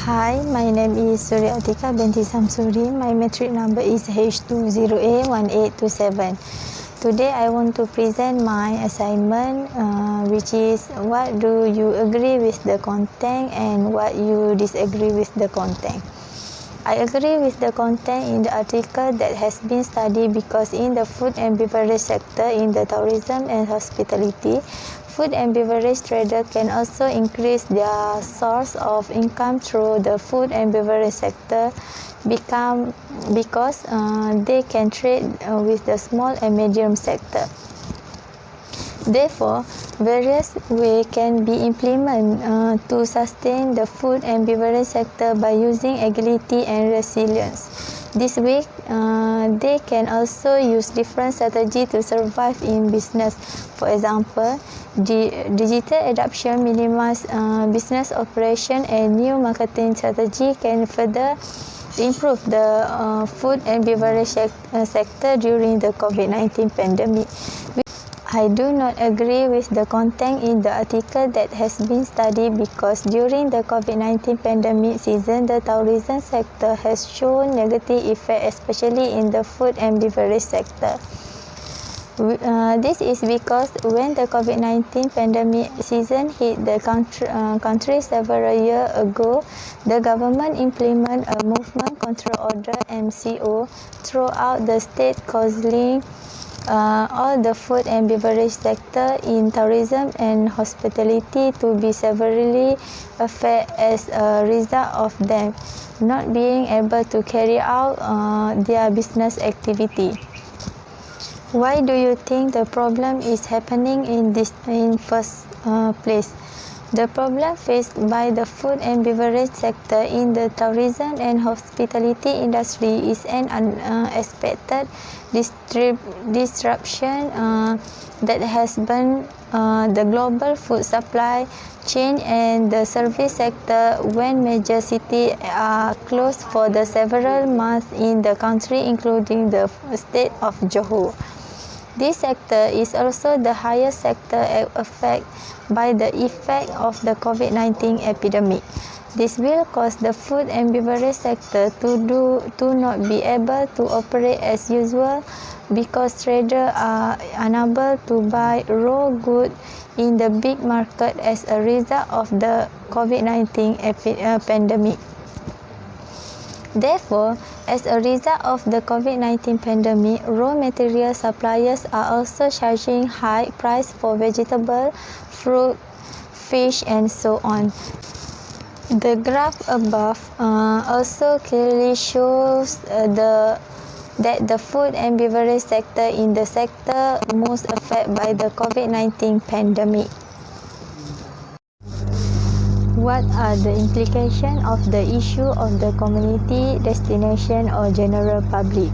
Hi, my name is Suryatika binti Samsuri. My metric number is H2081827. Today I want to present my assignment, which is what do you agree with the content and what you disagree with the content. I agree with the content in the article that has been studied because in the food and beverage sector, in the tourism and hospitality, food and beverage traders can also increase their source of income through the food and beverage sector because they can trade with the small and medium sector. Therefore, various ways can be implemented to sustain the food and beverage sector by using agility and resilience. This way, they can also use different strategies to survive in business. For example, digital adoption, minimize business operation, and new marketing strategy can further improve the food and beverage sector during the COVID-19 pandemic. I do not agree with the content in the article that has been studied because during the COVID-19 pandemic season, the tourism sector has shown negative effect, especially in the food and beverage sector. This is because when the COVID-19 pandemic season hit the country several years ago, the government implemented a movement control order (MCO) throughout the state, causing all the food and beverage sector in tourism and hospitality to be severely affected as a result of them not being able to carry out their business activity. Why do you think the problem is happening in first place? The problem faced by the food and beverage sector in the tourism and hospitality industry is an unexpected disruption that has been the global food supply chain and the service sector when major cities are closed for the several months in the country, including the state of Johor. This sector is also the highest sector affected by the effect of the COVID-19 epidemic. This will cause the food and beverage sector to not be able to operate as usual because traders are unable to buy raw goods in the big market as a result of the COVID-19 pandemic. Therefore, as a result of the COVID-19 pandemic, raw material suppliers are also charging high price for vegetables, fruit, fish, and so on. The graph above also clearly shows that the food and beverage sector in the sector most affected by the COVID-19 pandemic. What are the implications of the issue of the community, destination, or general public?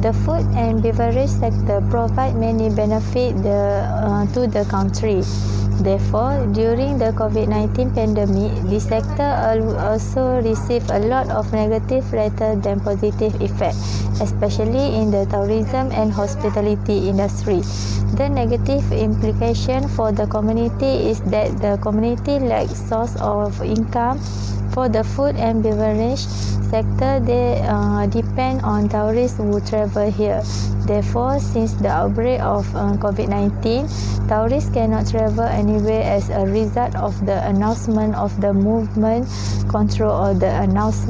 The food and beverage sector provide many benefits to the country. Therefore, during the COVID-19 pandemic, this sector also received a lot of negative rather than positive effects, especially in the tourism and hospitality industry. The negative implication for the community is that the community lacks source of income. For the food and beverage sector, they depend on tourists who travel here. Therefore, since the outbreak of COVID-19, tourists cannot travel anywhere as a result of the announcement of the movement control order announced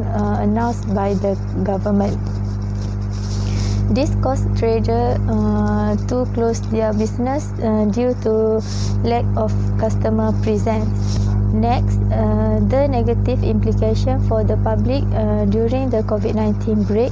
by the government. This caused traders to close their business due to lack of customer presence. Next, the negative implication for the public during the COVID-19 break.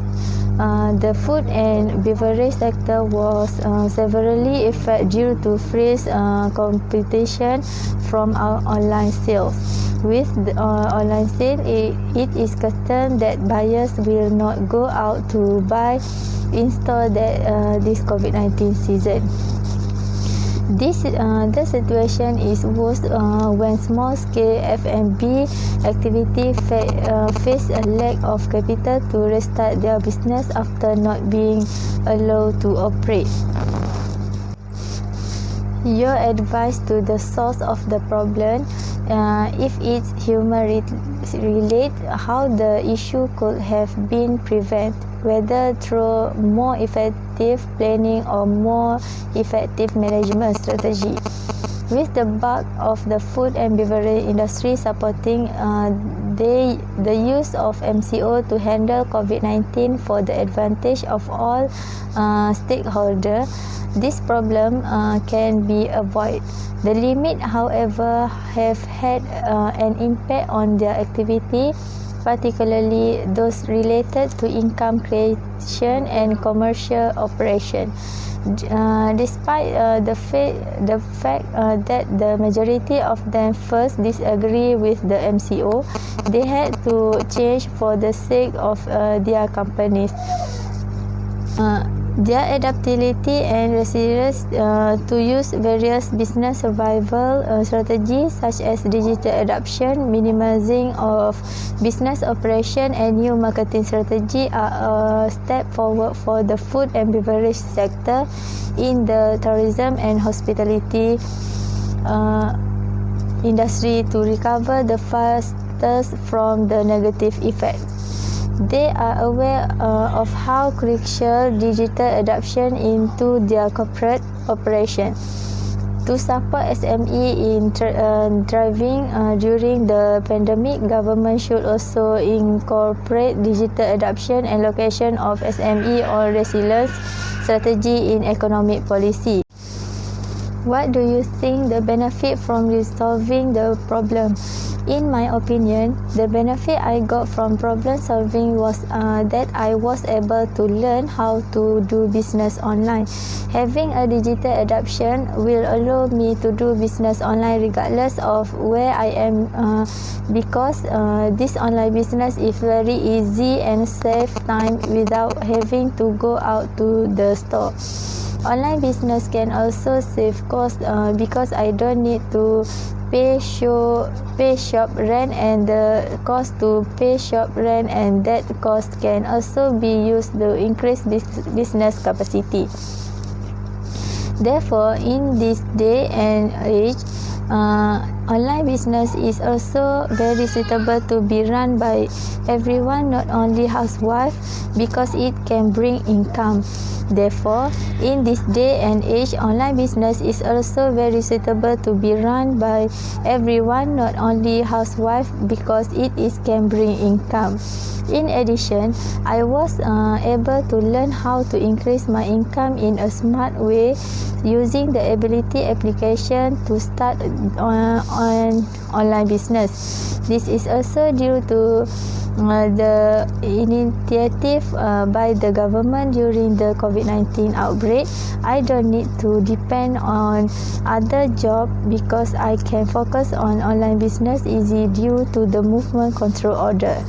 The food and beverage sector was severely affected due to fierce competition from our online sales. With the online sale, it is custom that buyers will not go out to buy in store this COVID-19 season. The situation is worse when small-scale F&B activity face a lack of capital to restart their business after not being allowed to operate. Your advice to the source of the problem. if it's human-related, how the issue could have been prevented, whether through more effective planning or more effective management strategy. With the bulk of the food and beverage industry supporting the use of MCO to handle COVID-19 for the advantage of all stakeholders, this problem can be avoided. The limit, however, have had an impact on their activity, particularly those related to income creation and commercial operation. Despite the fact that the majority of them first disagree with the MCO, they had to change for the sake of their companies. Their adaptability and resilience to use various business survival strategies such as digital adoption, minimizing of business operation, and new marketing strategy are a step forward for the food and beverage sector in the tourism and hospitality industry to recover the fastest from the negative effects. They are aware of how crucial digital adoption into their corporate operation. To support SME in thriving during the pandemic, government should also incorporate digital adoption and location of SME or resilience strategy in economic policy. What do you think the benefit from resolving the problem? In my opinion, the benefit I got from problem solving was that I was able to learn how to do business online. Having a digital adoption will allow me to do business online regardless of where I am because this online business is very easy and save time without having to go out to the store. Online business can also save cost because I don't need to pay shop rent, and the cost to pay shop rent and that cost can also be used to increase business capacity. Therefore, in this day and age, online business is also very suitable to be run by everyone, not only housewives, because it can bring income. Therefore, in this day and age, online business is also very suitable to be run by everyone, not only housewives, because it can bring income. In addition, I was able to learn how to increase my income in a smart way using the ability application to start on online business. This is also due to the initiative by the government during the COVID-19 outbreak. I don't need to depend on other job because I can focus on online business easy due to the movement control order.